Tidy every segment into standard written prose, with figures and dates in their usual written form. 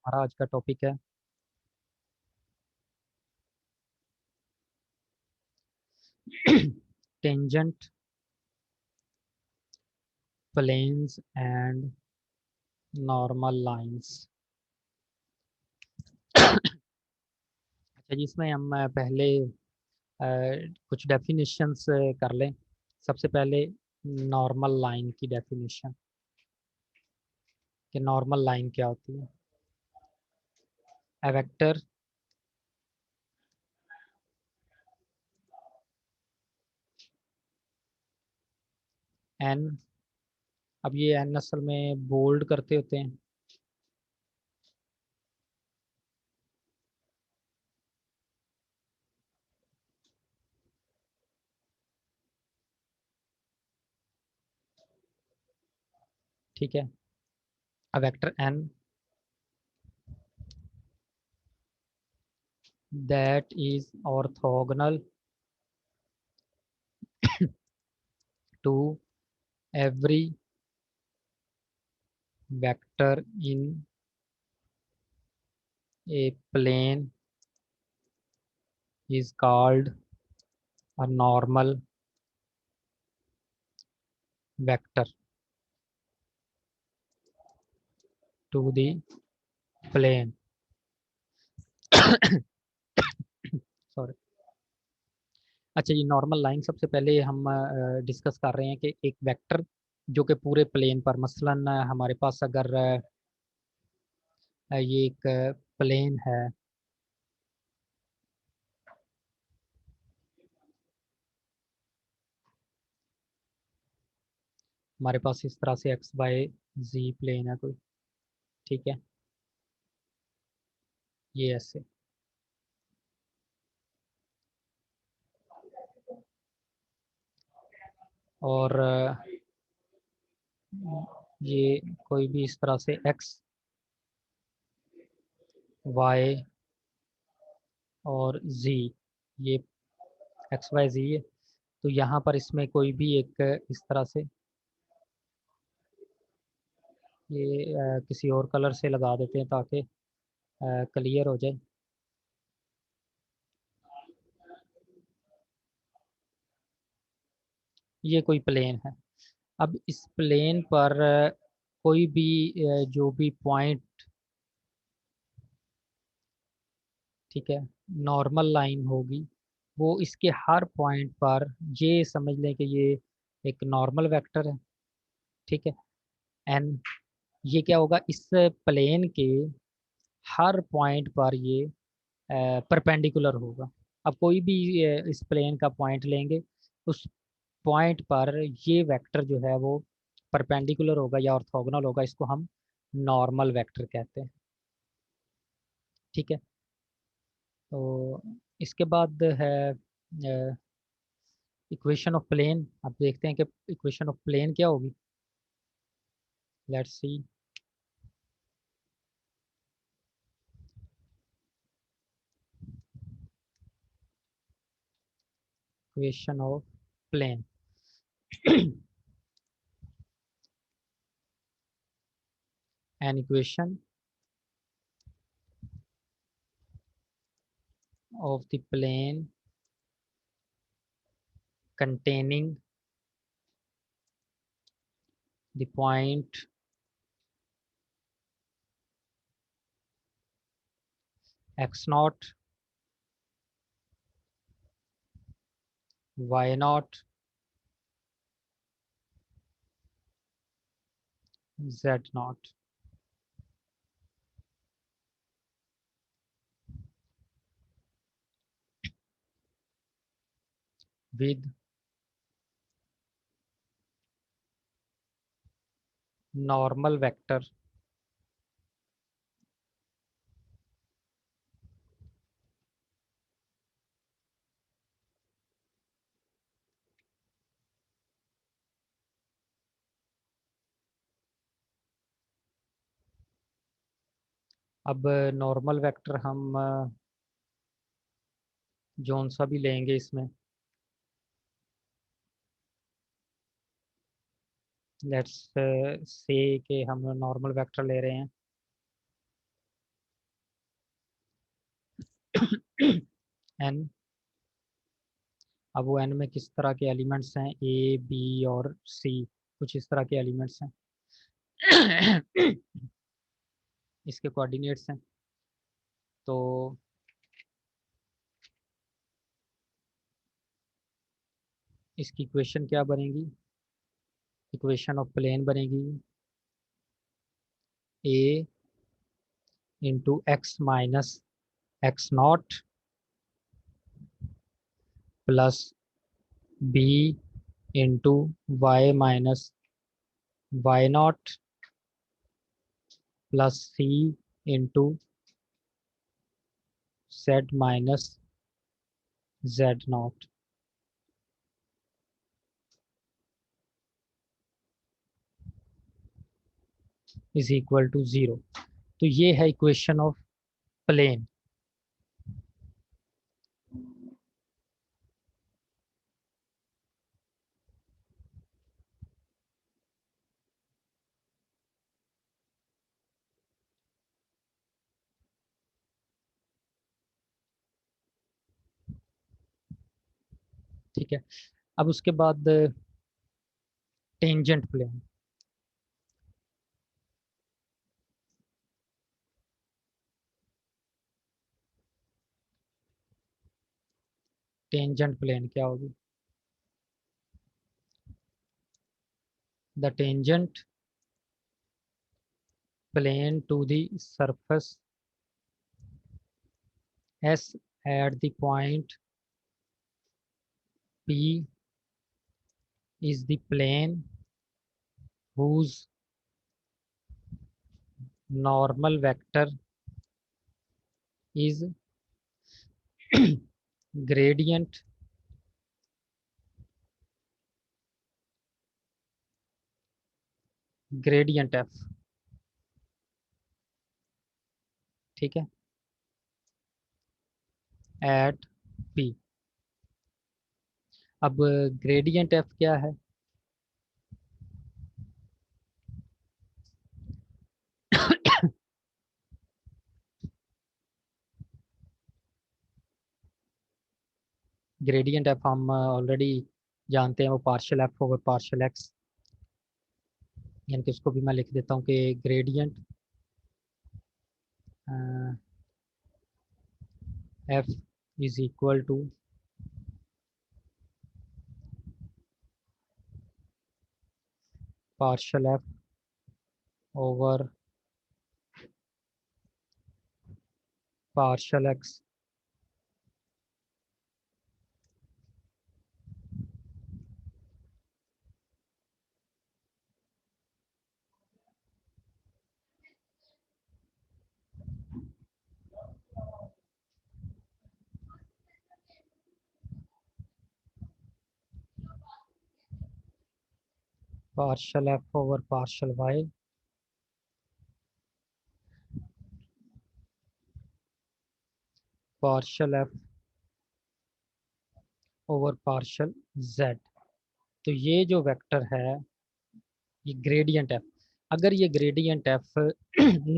हमारा आज का टॉपिक है tangent planes and normal lines. अच्छा, जिसमें हम पहले कुछ डेफिनेशंस कर लें। सबसे पहले नॉर्मल लाइन की डेफिनेशन, कि नॉर्मल लाइन क्या होती है। ए वेक्टर एन, अब ये एन असल में बोल्ड करते होते हैं। ठीक है, a vector n that is orthogonal to every vector in a plane is called a normal vector to the plane। Sorry. अच्छा, ये नॉर्मल लाइन सबसे पहले हम डिस्कस कर रहे हैं कि एक वेक्टर जो कि पूरे प्लेन पर, मसलन हमारे पास अगर ये एक प्लेन है, हमारे पास इस तरह से एक्स वाई जी प्लेन है कोई। ठीक है, ये ऐसे। और ये कोई भी इस तरह से एक्स वाई और जी, ये एक्स वाई जी है। तो यहाँ पर इसमें कोई भी एक इस तरह से, ये किसी और कलर से लगा देते हैं ताकि क्लियर हो जाए। ये कोई प्लेन है। अब इस प्लेन पर कोई भी जो भी पॉइंट, ठीक है, नॉर्मल लाइन होगी, वो इसके हर पॉइंट पर, ये समझ लें कि ये एक नॉर्मल वेक्टर है। ठीक है, एन, ये क्या होगा, इस प्लेन के हर पॉइंट पर ये परपेंडिकुलर होगा। अब कोई भी इस प्लेन का पॉइंट लेंगे, उस पॉइंट पर ये वेक्टर जो है वो परपेंडिकुलर होगा या ऑर्थोगोनल होगा। इसको हम नॉर्मल वेक्टर कहते हैं। ठीक है, तो इसके बाद है इक्वेशन ऑफ प्लेन। अब देखते हैं कि इक्वेशन ऑफ प्लेन क्या होगी। Let's see. Equation of plane. an equation of the plane containing the point x naught, y naught, z naught with normal vector अब नॉर्मल वेक्टर हम जोन सा भी लेंगे इसमें। लेट्स से कि हम नॉर्मल वेक्टर ले रहे हैं एन, अब वो एन में किस तरह के एलिमेंट्स हैं, ए बी और सी, कुछ इस तरह के एलिमेंट्स हैं। इसके कोऑर्डिनेट्स हैं। तो इसकी इक्वेशन क्या बनेगी, इक्वेशन ऑफ प्लेन बनेगी A into X minus X naught plus B into Y minus Y naught plus C into Z minus Z naught is equal to 0। तो ये है इक्वेशन ऑफ प्लेन। ठीक है, अब उसके बाद टेंजेंट प्लेन। टेंजेंट प्लेन क्या होगी, the tangent plane to the surface S at the point P is the plane whose normal vector is gradient gradient f। ठीक है, at P। अब ग्रेडियंट f क्या है, ग्रेडियंट f हम already जानते हैं, वो partial f over partial x, यानी कि उसको भी मैं लिख देता हूँ कि gradient f is equal to partial f over partial x। Partial f over partial y partial f over partial z। तो ये जो वेक्टर है, ये ग्रेडियंट f, अगर ये ग्रेडियंट f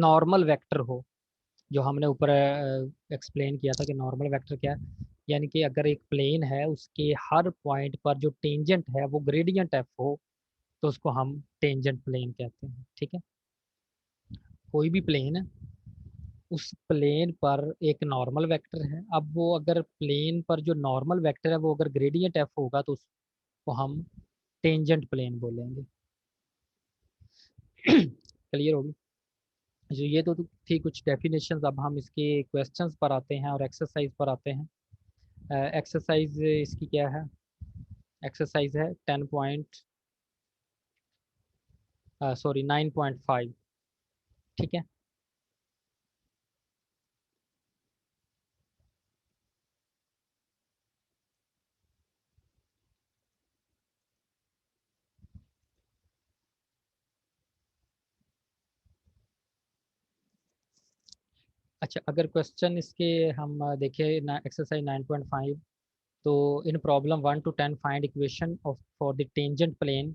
नॉर्मल वेक्टर हो, जो हमने ऊपर एक्सप्लेन किया था कि नॉर्मल वेक्टर क्या है, यानी कि अगर एक प्लेन है उसके हर पॉइंट पर जो टेंजेंट है वो ग्रेडियंट f हो, तो उसको हम टेंजेंट प्लेन कहते हैं। ठीक है, कोई भी प्लेन है, उस प्लेन पर एक नॉर्मल वेक्टर है, अब वो अगर प्लेन पर जो नॉर्मल वेक्टर है वो अगर ग्रेडियंट f होगा तो उसको हम टेंजेंट प्लेन बोलेंगे। क्लियर होगी, जो ये तो थी कुछ डेफिनेशंस। अब हम इसके क्वेश्चंस पर आते हैं और एक्सरसाइज पर आते हैं। एक्सरसाइज इसकी क्या है, एक्सरसाइज है 10 पॉइंट सॉरी 9.5। ठीक है, अच्छा अगर क्वेश्चन इसके हम देखें ना, एक्सरसाइज 9.5, तो in problem 1 to 10 find equation of for the tangent plane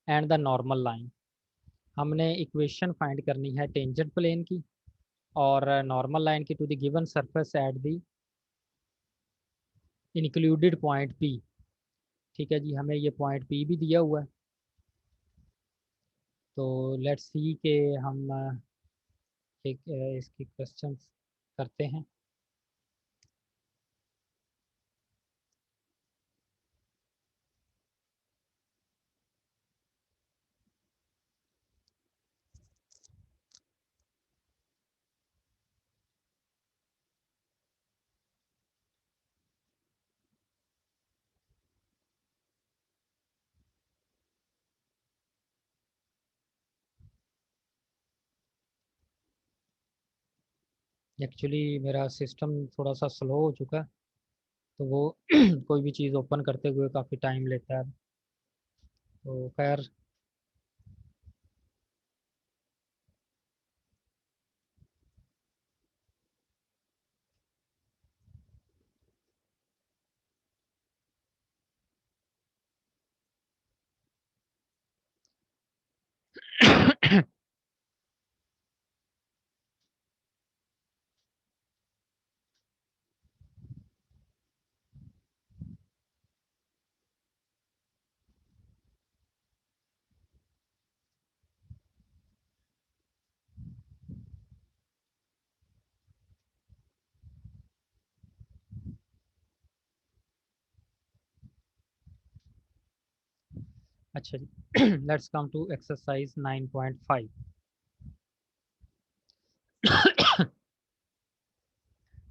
and the normal line. हमने इक्वेशन फाइंड करनी है टेंजेंट प्लेन की और नॉर्मल लाइन की to the given surface at the included point P. ठीक है जी, हमें ये पॉइंट पी भी दिया हुआ है। तो लेट्स सी के हम एक इसकी क्वेश्चन करते हैं। एक्चुअली मेरा सिस्टम थोड़ा सा स्लो हो चुका है, तो वो कोई भी चीज़ ओपन करते हुए काफ़ी टाइम लेता है। तो खैर अच्छा जी, लेट्स कम टू एक्सरसाइज 9.5।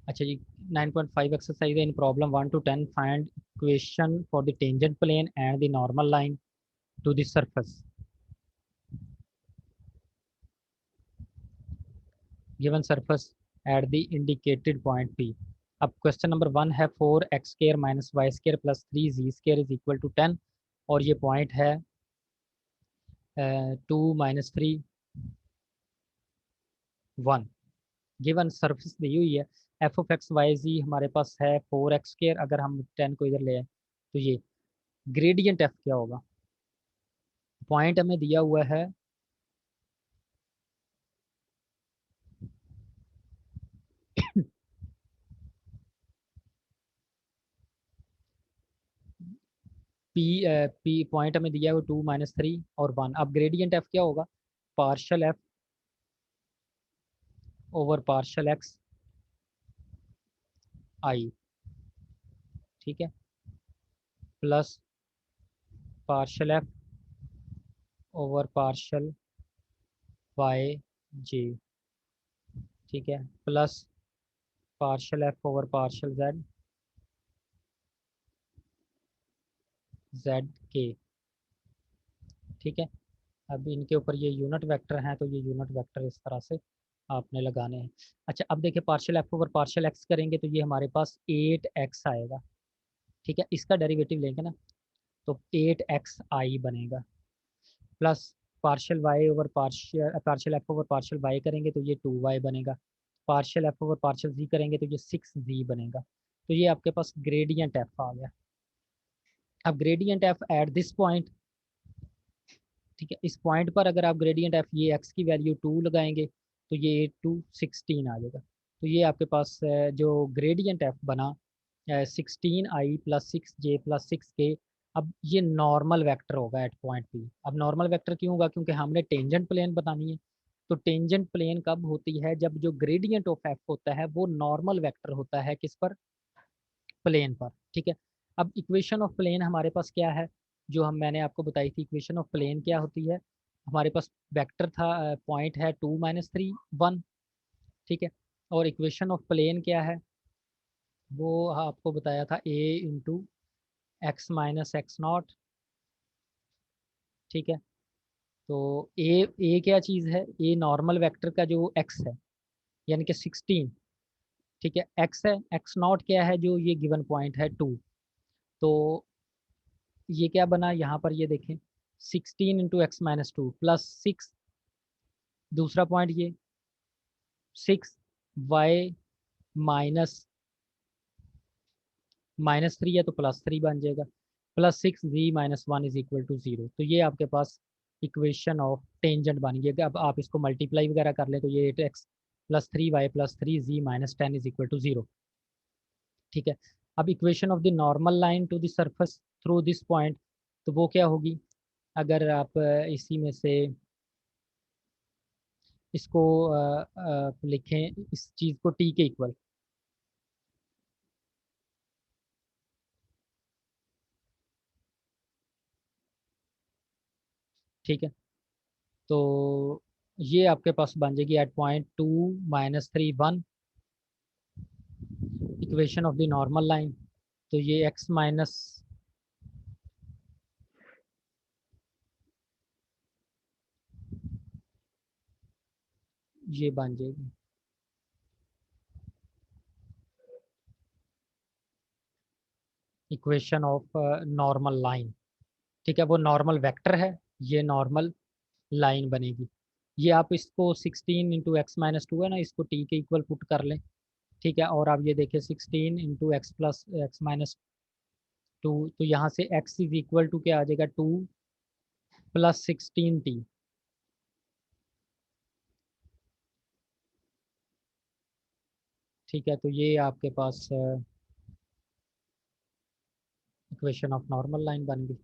अच्छा जी, 9.5 exercise in problem 1 to 10 find equation for the tangent plane and the normal line to the surface given surface at the indicated point P. अब क्वेश्चन नंबर 1 है 4x² - y² + 3z² = 10, और ये point है 2 - 3 1। Given surface दी हुई है, f(x, y, z) हमारे पास है 4x²। अगर हम 10 को इधर ले आए तो ये ग्रेडियंट f क्या होगा? पॉइंट हमें दिया हुआ है पी पी पॉइंट हमें दिया हुआ 2 - 3 और 1। अब ग्रेडियंट f क्या होगा? Partial f over partial x i, ठीक है, plus partial f over partial y j, ठीक है, plus partial f over partial z k, ठीक है। अब इनके ऊपर ये यूनिट वेक्टर हैं, तो ये यूनिट वेक्टर इस तरह से आपने लगाने हैं। अच्छा, अब देखिए partial f over partial x करेंगे तो ये हमारे पास 8x आएगा, ठीक है। इसका डेरिवेटिव लेंगे ना तो 8xi बनेगा, plus partial y over partial f over partial y करेंगे तो ये 2y बनेगा, partial f over partial z करेंगे तो ये 6z बनेगा। तो ये आपके पास ग्रेडियंट एफ आ गया। अब gradient F at this point, ठीक है, इस पॉइंट पर अगर आप ग्रेडियंट एफ ये एक्स की वैल्यू 2 लगाएंगे तो ये 2 16 आ जाएगा। तो ये आपके पास जो ग्रेडियंट एफ बना 16i + 6j + 6k। अब ये नॉर्मल वेक्टर होगा एट पॉइंट पी। अब नॉर्मल वेक्टर क्यों होगा? क्योंकि हमने टेंजेंट प्लेन बतानी है। तो टेंजेंट प्लेन कब होती है? जब जो ग्रेडियंट ऑफ एफ होता है वो नॉर्मल वेक्टर होता है किस पर? प्लेन पर, ठीक है। अब इक्वेशन ऑफ प्लेन हमारे पास क्या है? जो हम मैंने आपको बताई थी इक्वेशन ऑफ प्लेन क्या होती है। हमारे पास वेक्टर था, पॉइंट है 2 - 3 1, ठीक है। और इक्वेशन ऑफ प्लेन क्या है? वो आपको बताया था a × x - x0, ठीक है। तो ए क्या चीज़ है? ए नॉर्मल वेक्टर का जो x है, यानी कि 16, ठीक है, x है। x0 क्या है? जो ये गिवन पॉइंट है 2। तो ये क्या बना यहाँ पर? ये देखें 16 × x - 2 + 6, दूसरा पॉइंट ये 6y -3 है तो +3 बन जाएगा, +6z - 1 = 0। तो ये आपके पास इक्वेशन ऑफ टेंजेंट बन गई। अब आप इसको मल्टीप्लाई वगैरह कर ले तो ये 8x + 3y + 3z - 10 = 0, ठीक है। अब equation of the normal line to the surface through this point, तो वो क्या होगी? अगर आप इसी में से इसको लिखें, इस चीज़ को टी के इक्वल, ठीक है, तो ये आपके पास बन जाएगी at point 2 - 3 1 equation of the normal line. तो ये x माइनस ये बन जाएगी इक्वेशन ऑफ नॉर्मल लाइन। ठीक है, वो नॉर्मल वेक्टर है, ये नॉर्मल लाइन बनेगी। ये आप इसको 16 × x - 2 है ना, इसको t के इक्वल पुट कर लें। ठीक है, और आप ये देखिए 16 × x + x - 2, तो यहाँ से x इज इक्वल टू क्या आ जाएगा? 2 + 16t। ठीक है, तो ये आपके पास इक्वेशन ऑफ नॉर्मल लाइन बन गई।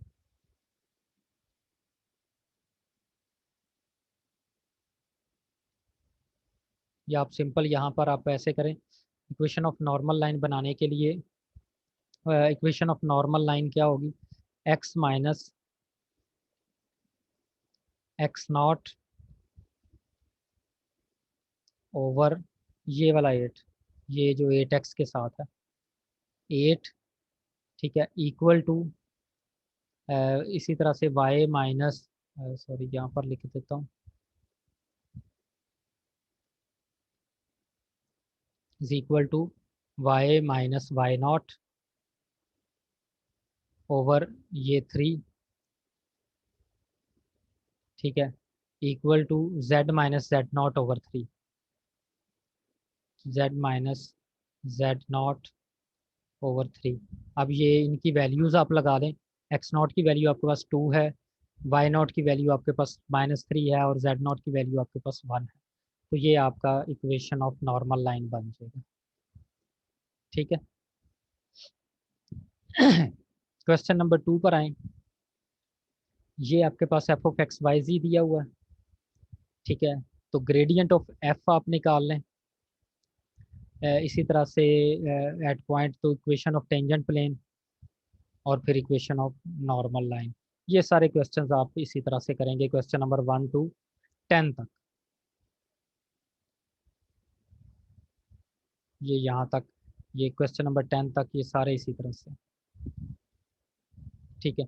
या आप सिंपल यहाँ पर आप ऐसे करें, इक्वेशन ऑफ नॉर्मल लाइन बनाने के लिए इक्वेशन ऑफ नॉर्मल लाइन क्या होगी? x माइनस x0 ओवर ये वाला 8, ये जो 8x के साथ है 8, ठीक है, इक्वल टू इसी तरह से y माइनस, सॉरी यहाँ पर लिख देता हूँ, is equal to y minus y0 over ये 3, ठीक है, equal to z minus z0 over 3, z minus z0 over 3। अब ये इनकी वैल्यूज़ आप लगा दें, x0 की वैल्यू आपके पास 2 है, y0 की वैल्यू आपके पास -3 है, और z0 की वैल्यू आपके पास 1 है। तो ये आपका इक्वेशन ऑफ नॉर्मल लाइन बन जाएगा। ठीक है, क्वेश्चन नंबर 2 पर आए। ये आपके पास एफ ऑफ एक्स वाई जी दिया हुआ है। ठीक है, तो ग्रेडियंट ऑफ एफ आप निकाल लें। इसी तरह से एट पॉइंट तो इक्वेशन ऑफ टेंजेंट प्लेन, और फिर इक्वेशन ऑफ नॉर्मल लाइन। ये सारे क्वेश्चंस आप इसी तरह से करेंगे, क्वेश्चन नंबर 1 to 10 तक। ये यहाँ तक, ये क्वेश्चन नंबर 10 तक, ये सारे इसी तरह से। ठीक है,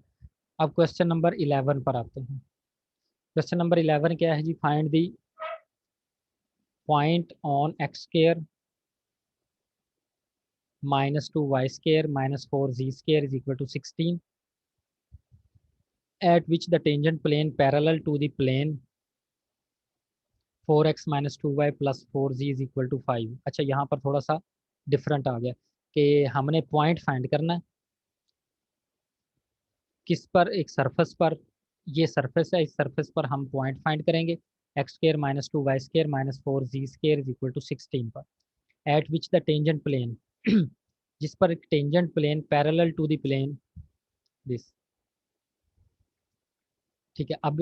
अब क्वेश्चन नंबर 11 पर आते हैं। क्वेश्चन नंबर 11 क्या है जी? Find the point on X square -2y² -4z² is equal to 16 at which the tangent plane parallel to the plane 4x - 2y + 4z is equal to 5। अच्छा, यहाँ पर थोड़ा सा डिफरेंट आ गया कि हमने पॉइंट फाइंड करना है किस पर? एक सरफेस पर। ये सरफेस है, इस सरफेस पर हम पॉइंट फाइंड करेंगे x² - 2y² -4z² is equal to 16 पर। At which the tangent plane जिस पर एक tangent plane parallel to the plane this. ठीक है, अब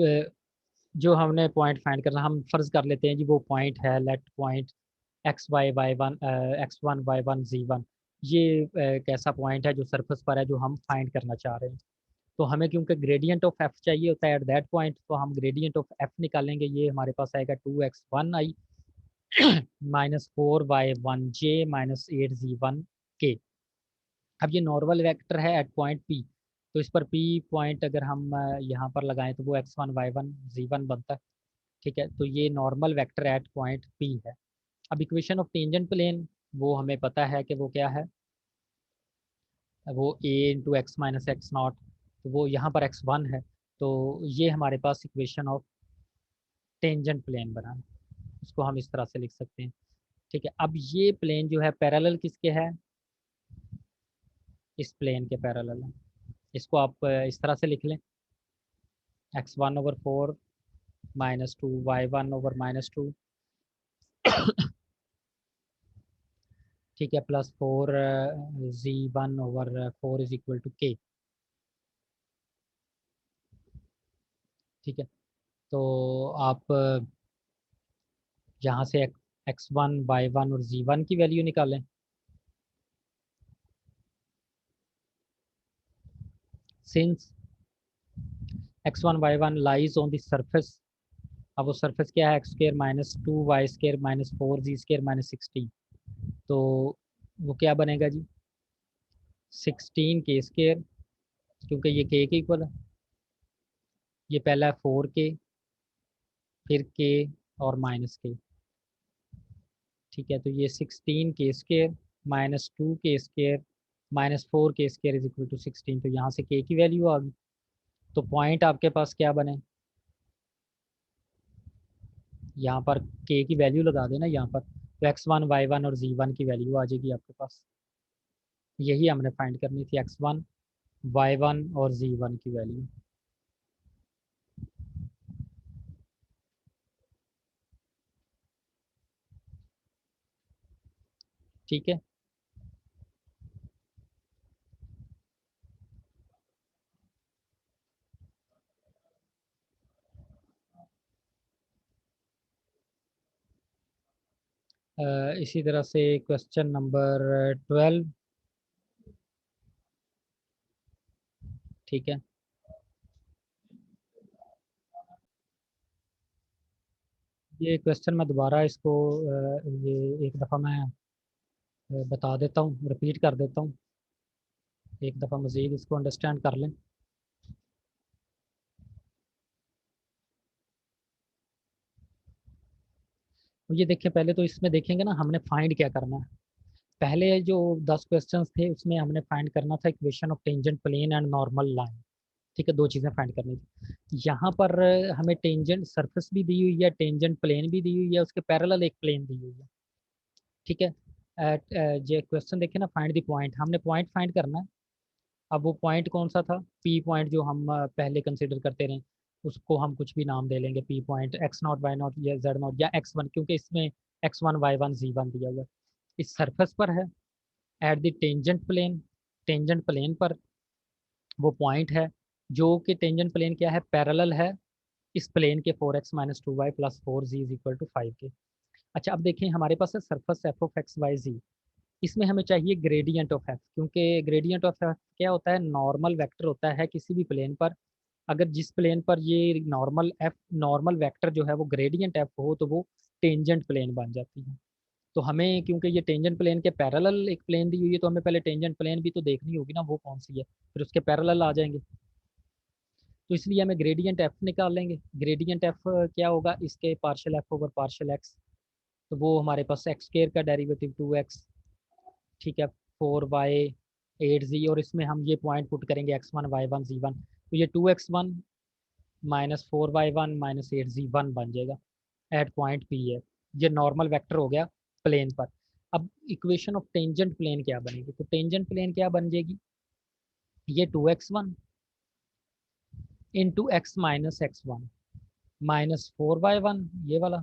जो हमने पॉइंट फाइंड करना, हम फर्ज कर लेते हैं जी वो पॉइंट है, लेट पॉइंट x1 y1 ये कैसा पॉइंट है जो सरफेस पर है, जो हम फाइंड करना चाह रहे हैं। तो हमें क्योंकि ग्रेडियंट ऑफ एफ चाहिए होता है एट दैट पॉइंट, तो हम ग्रेडियंट ऑफ एफ निकालेंगे। ये हमारे पास आएगा 2x1i -4y1j -8z1k। अब ये नॉर्मल वेक्टर है एट पॉइंट पी, तो इस पर पी पॉइंट अगर हम यहाँ पर लगाएं तो वो x1 y1 z1 बनता है। ठीक है, तो ये normal vector eight point P है। अब इक्वेशन ऑफ टेंजेंट प्लेन, वो हमें पता है कि वो क्या है, वो a × x - x0, तो वो यहाँ पर x1 है। तो ये हमारे पास इक्वेशन ऑफ टेंजेंट प्लेन बना है, उसको हम इस तरह से लिख सकते हैं। ठीक है, अब ये प्लेन जो है पैरेलल किसके है? इस प्लेन के पैरेलल है। इसको आप इस तरह से लिख लें, x1/4 -2 y1/-2। ठीक है, plus 4z1/4 is equal to k। ठीक है, तो आप यहाँ से x1 y1 और z1 की वैल्यू निकालें। Since x1 y1 lies on the surface, अब वो सरफेस क्या है, x square minus 2 y² minus 4z² minus 16, तो वो क्या बनेगा जी, 16k², क्योंकि ये k के इक्वल है। ये पहला है 4k, फिर k और माइनस k। ठीक है, तो ये 16k² minus 2k² minus 4k² is equal to 16, तो यहाँ से k की वैल्यू आ गई। तो पॉइंट आपके पास क्या बने, यहाँ पर k की वैल्यू लगा देना यहाँ पर, तो x1 y1 और z1 की वैल्यू आ जाएगी आपके पास। यही हमने फाइंड करनी थी, x1 y1 और z1 की वैल्यू। ठीक है, इसी तरह से क्वेश्चन नंबर 12। ठीक है, ये क्वेश्चन मैं दोबारा इसको ये एक दफ़ा मैं बता देता हूँ, रिपीट कर देता हूँ, एक दफ़ा मज़ीद इसको अंडरस्टैंड कर लें। तो ये देखिए, पहले तो इसमें देखेंगे ना, हमने फाइंड क्या करना है। पहले जो 10 क्वेश्चंस थे उसमें हमने फाइंड करना था equation of tangent plane and normal line. ठीक है, दो चीज़ें फाइंड करनी थी। यहाँ पर हमें टेंजेंट सरफेस भी दी हुई है, टेंजेंट प्लेन भी दी हुई है, उसके पैरेलल एक प्लेन दी हुई है। ठीक है, ये क्वेश्चन देखे ना, फाइंड द पॉइंट, हमने पॉइंट फाइंड करना है। अब वो पॉइंट कौन सा था, पी पॉइंट, जो हम पहले कंसिडर करते रहे, उसको हम कुछ भी नाम दे लेंगे, पी पॉइंट, x0 y0 या z0 या x1, क्योंकि इसमें x1 y1 z1 दिया हुआ है। इस सरफेस पर है, at the tangent plane, tangent plane पर वो पॉइंट है, जो कि टेंजेंट प्लेन क्या है, पैरेलल है इस प्लेन के 4x minus 2y plus 4z is equal to 5 के। अच्छा, अब देखें हमारे पास है surface F of X Y Z, इसमें हमें चाहिए ग्रेडियंट ऑफ एफ, क्योंकि ग्रेडियंट ऑफ एफ क्या होता है, नॉर्मल वेक्टर होता है किसी भी प्लेन पर। अगर जिस प्लेन पर ये नॉर्मल वेक्टर जो है वो ग्रेडियंट एफ हो, तो वो टेंजेंट प्लेन बन जाती है। तो हमें, क्योंकि ये टेंजेंट प्लेन के पैरेलल एक प्लेन दी हुई है, तो हमें पहले टेंजेंट प्लेन भी तो देखनी होगी ना, वो कौन सी है, फिर उसके पैरेलल आ जाएंगे। तो इसलिए हमें ग्रेडियंट एफ निकाल लेंगे। ग्रेडियंट एफ क्या होगा, इसके partial f over partial x, तो वो हमारे पास एक्स स्केयर का डेरिवेटिव 2x, ठीक है, 4y 8z, और इसमें हम ये पॉइंट पुट करेंगे x1 y1 z1, तो ये 2x1 minus 4y1 minus 8z1 बन जाएगा एट पॉइंट पी है। ये नॉर्मल वेक्टर हो गया प्लेन पर। अब इक्वेशन ऑफ टेंजेंट प्लेन क्या बनेगी, तो टेंजेंट प्लेन क्या बन जाएगी, ये 2x1 into X minus x1 minus 4y1, ये वाला,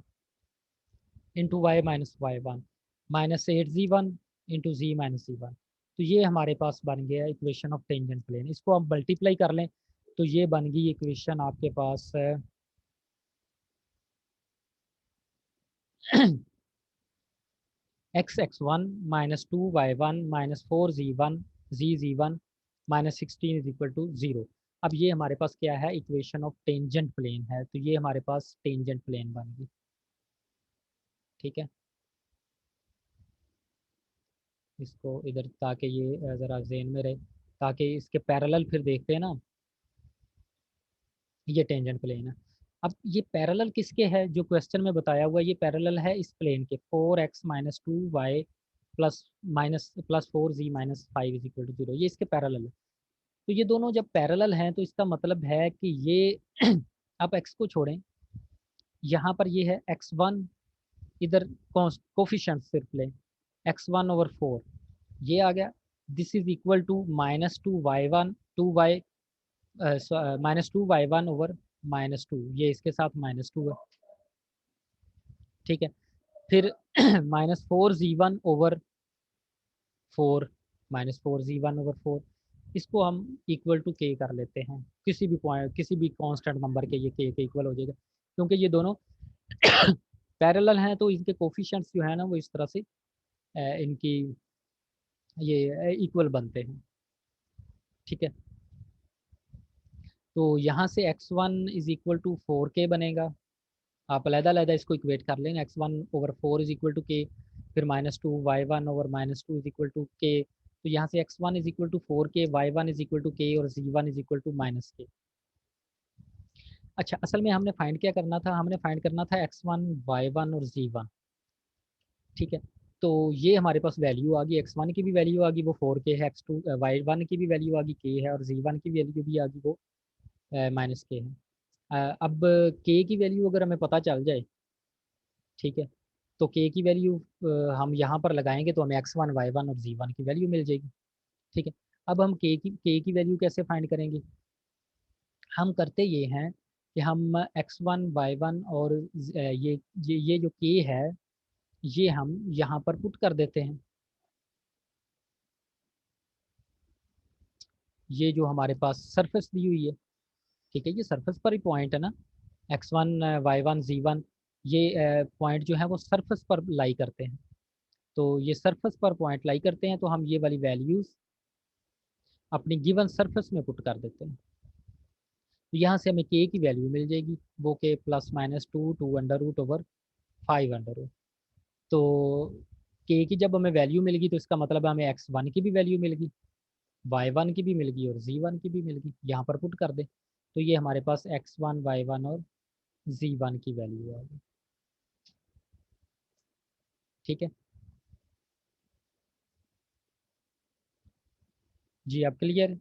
into y minus y1 minus 8z1 into z-z1। तो ये हमारे पास बन गया इक्वेशन ऑफ टेंजेंट प्लेन। इसको हम मल्टीप्लाई कर लें, तो ये बन गई इक्वेशन आपके पास x(x1) minus 2y1 minus 4z1 z(z1) minus 16 is equal to 0। अब ये हमारे पास क्या है, इक्वेशन ऑफ टेंजेंट प्लेन है, तो ये हमारे पास टेंजेंट प्लेन बन गई। ठीक है, इसको इधर, ताकि ये ज़रा जेन में रहे, ताकि इसके पैरेलल फिर देखते हैं ना, ये टेंजेंट प्लेन है। अब ये पैरेलल किसके है, जो क्वेश्चन में बताया हुआ है, ये पैरेलल है इस प्लेन के 4x minus 2y plus 4z minus 5 is equal to 0, ये इसके पैरेलल है। तो ये दोनों जब पैरेलल हैं, तो इसका मतलब है कि ये आप x को छोड़ें, यहाँ पर ये है x1, इधर कोफिशेंट सिर्फ लें, x1/4, ये आ गया, this is equal to -2y1 -2y1/-2, ये इसके साथ -2 है। ठीक है, फिर -4z1/, 4 -4 Z1/4, इसको हम इक्वल टू के कर लेते हैं। किसी भी पॉइंट, किसी भी कांस्टेंट नंबर के ये के इक्वल हो जाएगा, क्योंकि ये दोनों पैरेलल हैं, तो इनके कोफिशिएंट्स जो है ना वो इस तरह से इनकी ये इक्वल बनते हैं। ठीक है, तो यहाँ से x1 is equal to 4k बनेगा। आप अलग-अलग इसको इक्वेट कर लें, x1/4 इज इक्वल टू के, फिर -2 y1/-2 इज इक्वल टू के। तो यहाँ से x1 is equal to 4k, y1 is equal to k और z1 is equal to -k। अच्छा, असल में हमने फाइंड क्या करना था, हमने फाइंड करना था x1, y1 और z1। ठीक है, तो ये हमारे पास वैल्यू आ गई, x1 की भी वैल्यू आ गई वो 4k है, x2 y1 की भी वैल्यू आ गई k है, और z1 की वैल्यू भी आ गई वो -k है। अब k की वैल्यू अगर हमें पता चल जाए, ठीक है, तो k की वैल्यू हम यहाँ पर लगाएंगे तो हमें x1, y1 और z1 की वैल्यू मिल जाएगी। ठीक है, अब हम k की वैल्यू कैसे फाइंड करेंगे? हम करते ये हैं कि हम x1, y1 और ये जो k है, ये हम यहाँ पर पुट कर देते हैं। ये जो हमारे पास सरफेस दी हुई है, ठीक है, ये सरफेस पर ही पॉइंट है ना, x1, y1, z1, ये पॉइंट जो है वो सरफेस पर लाई करते हैं। तो ये सरफेस पर पॉइंट लाई करते हैं, तो हम ये वाली वैल्यूज अपनी गिवन सरफेस में पुट कर देते हैं। तो यहाँ से हमें के की वैल्यू मिल जाएगी, वो के +-2 2√5 तो के की जब हमें वैल्यू मिल गई, तो इसका मतलब है हमें x1 की भी वैल्यू मिल गई, y1 की भी मिल गई और z1 की भी मिल गई। यहाँ पर पुट कर दे, तो ये हमारे पास x1, y1 और z1 की वैल्यू आ गई। ठीक है जी, अब क्लियर है?